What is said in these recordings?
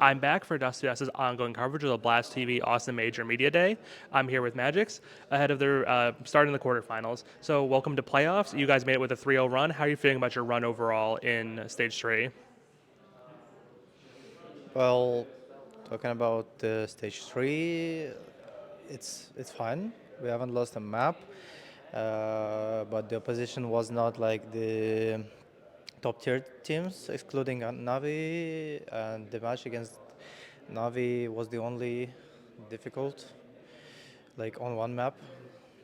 I'm back for Dust2S's ongoing coverage of the Blast TV Austin Major Media Day. I'm here with magixx ahead of their start in the quarterfinals. So, welcome to playoffs. You guys made it with a 3-0 run. How are you feeling about your run overall in stage three? Well, talking about the stage three, it's fine. We haven't lost a map, but the opposition was not like the top tier teams, excluding Navi, and the match against Navi was the only difficult, like on one map.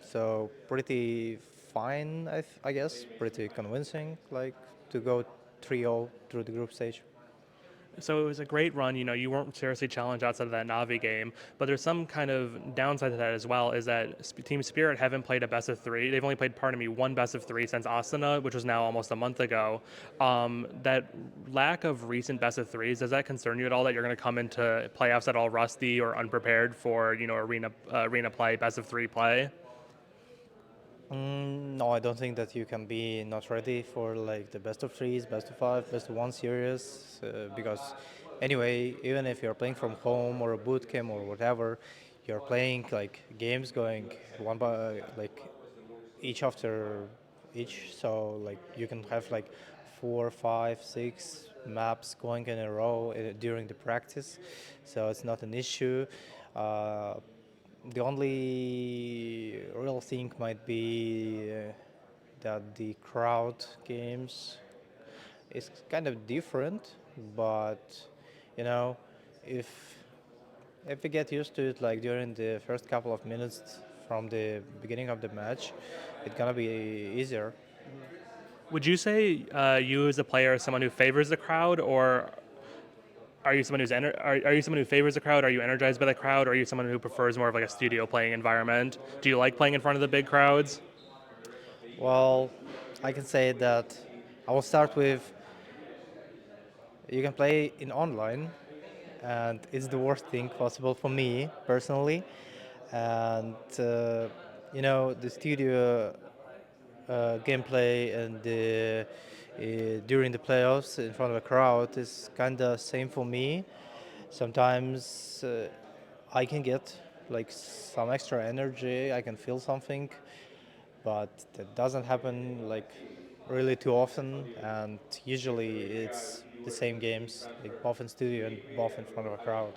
So pretty fine, I guess, pretty convincing, like to go 3-0 through the group stage. So, it was a great run. You know, you weren't seriously challenged outside of that Navi game, but there's some kind of downside to that as well. Is that Team Spirit haven't played a best of three? They've only played, pardon me, one best of three since Astana, which was now almost a month ago. That lack of recent best of threes, does that concern you at all? That you're going to come into playoffs at all rusty or unprepared for arena play, best of three play? No, I don't think that you can be not ready for like the best of threes, best of five, best of one series because anyway, even if you're playing from home or a boot camp or whatever, you're playing like games going one by like each after each. So like you can have like four, five, six maps going in a row during the practice, so it's not an issue. Uh, the only real thing might be that the crowd games is kind of different, but you know, if if we get used to it, like during the first couple of minutes from the beginning of the match, it's gonna be easier. Would you say you as a player are someone who favors the crowd, or are you someone are you someone who favors the crowd? Are you energized by the crowd? Or are you someone who prefers more of like a studio playing environment? Do you like playing in front of the big crowds? Well, I can say that I will start with you can play in online, and it's the worst thing possible for me personally. And the studio gameplay and during the playoffs in front of a crowd is kind of same for me. Sometimes I can get like some extra energy, I can feel something, but that doesn't happen like really too often, and usually it's the same games, like both in studio and both in front of a crowd.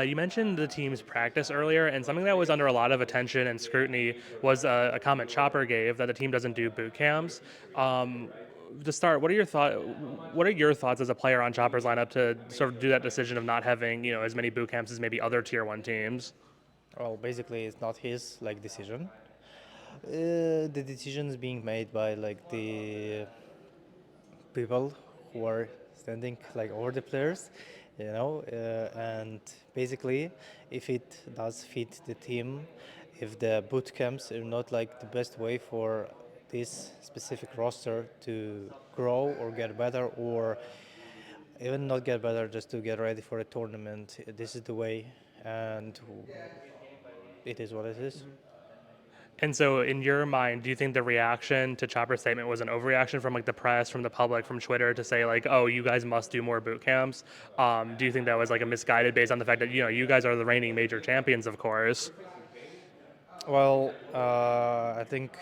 You mentioned the team's practice earlier, and something that was under a lot of attention and scrutiny was a comment Chopper gave that the team doesn't do boot camps. Um, to start, What are your thoughts as a player on Chopper's lineup to sort of do that decision of not having as many boot camps as maybe other tier one teams? Well, basically, it's not his like decision. The decision is being made by like the people who are standing like over the players, and basically, if it does fit the team, if the boot camps are not like the best way for this specific roster to grow or get better, or even not get better, just to get ready for a tournament, this is the way, and it is what it is. And so, in your mind, do you think the reaction to Chopper's statement was an overreaction from like the press, from the public, from Twitter to say like, "Oh, you guys must do more boot camps"? Do you think that was like a misguided based on the fact that you guys are the reigning major champions, of course? Well, I think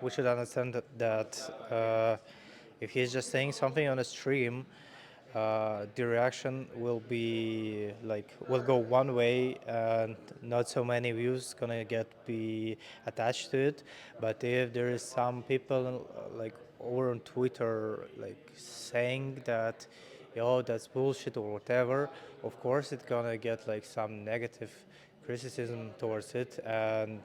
we should understand that if he's just saying something on a stream, the reaction will go one way, and not so many views gonna get be attached to it. But if there is some people like over on Twitter like saying that, yo, that's bullshit or whatever, of course it's gonna get like some negative criticism towards it, and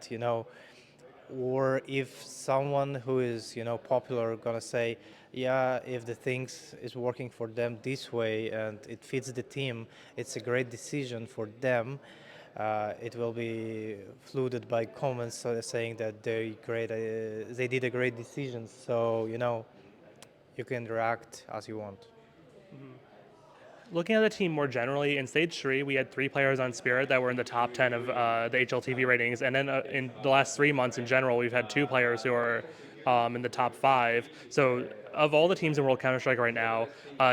or if someone who is popular gonna say, yeah, if the things is working for them this way and it fits the team, it's a great decision for them. It will be flooded by comments saying that they did a great decision. So you can react as you want. Looking at the team more generally, in stage three, we had three players on Spirit that were in the top 10 of the HLTV ratings. And then in the last 3 months in general, we've had two players who are in the top five. So of all the teams in World Counter-Strike right now,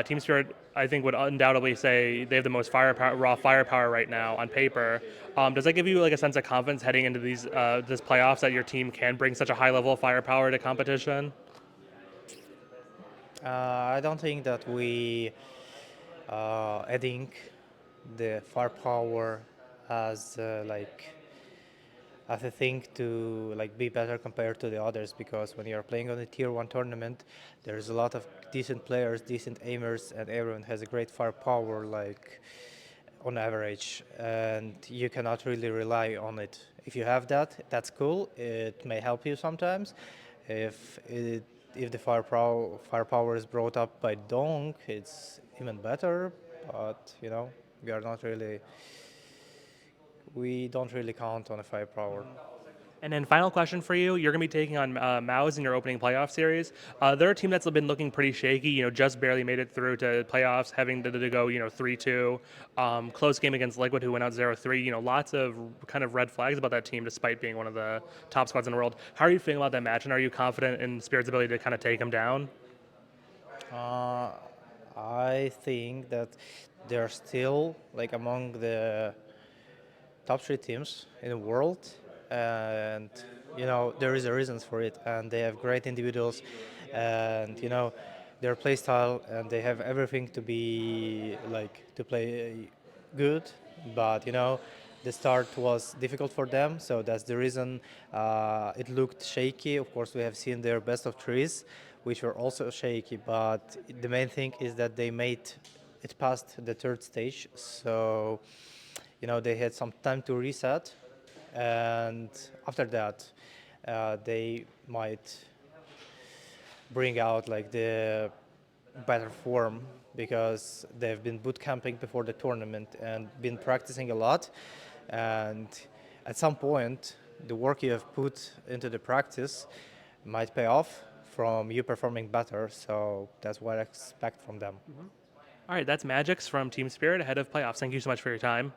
Team Spirit, I think, would undoubtedly say they have the most firepower, raw firepower right now on paper. Does that give you like a sense of confidence heading into these this playoffs that your team can bring such a high level of firepower to competition? I don't think that we adding the firepower as as a thing to like be better compared to the others, because when you're playing on a tier 1 tournament, there's a lot of decent players, decent aimers, and everyone has a great firepower like on average, and you cannot really rely on it. If you have that, that's cool. It may help you sometimes. If it if the firepower is brought up by Dong, it's even better. But we are not really we don't really count on a firepower. And then final question for you: you're going to be taking on MOUZ in your opening playoff series. They're a team that's been looking pretty shaky. Just barely made it through to playoffs, having to go 3-2. Close game against Liquid, who went out 0-3. Lots of kind of red flags about that team, despite being one of the top squads in the world. How are you feeling about that match, and are you confident in Spirit's ability to kind of take them down? Uh, I think that they're still like among the top 3 teams in the world, and there is a reasons for it, and they have great individuals, and their play style, and they have everything to be like to play good, but the start was difficult for them, so that's the reason it looked shaky. Of course, we have seen their best of threes, which were also shaky, but the main thing is that they made it past the third stage, so they had some time to reset, and after that, they might bring out like the better form, because they've been boot camping before the tournament and been practicing a lot, and at some point, the work you have put into the practice might pay off from you performing better. So that's what I expect from them. All right, that's magixx from Team Spirit ahead of playoffs. Thank you so much for your time.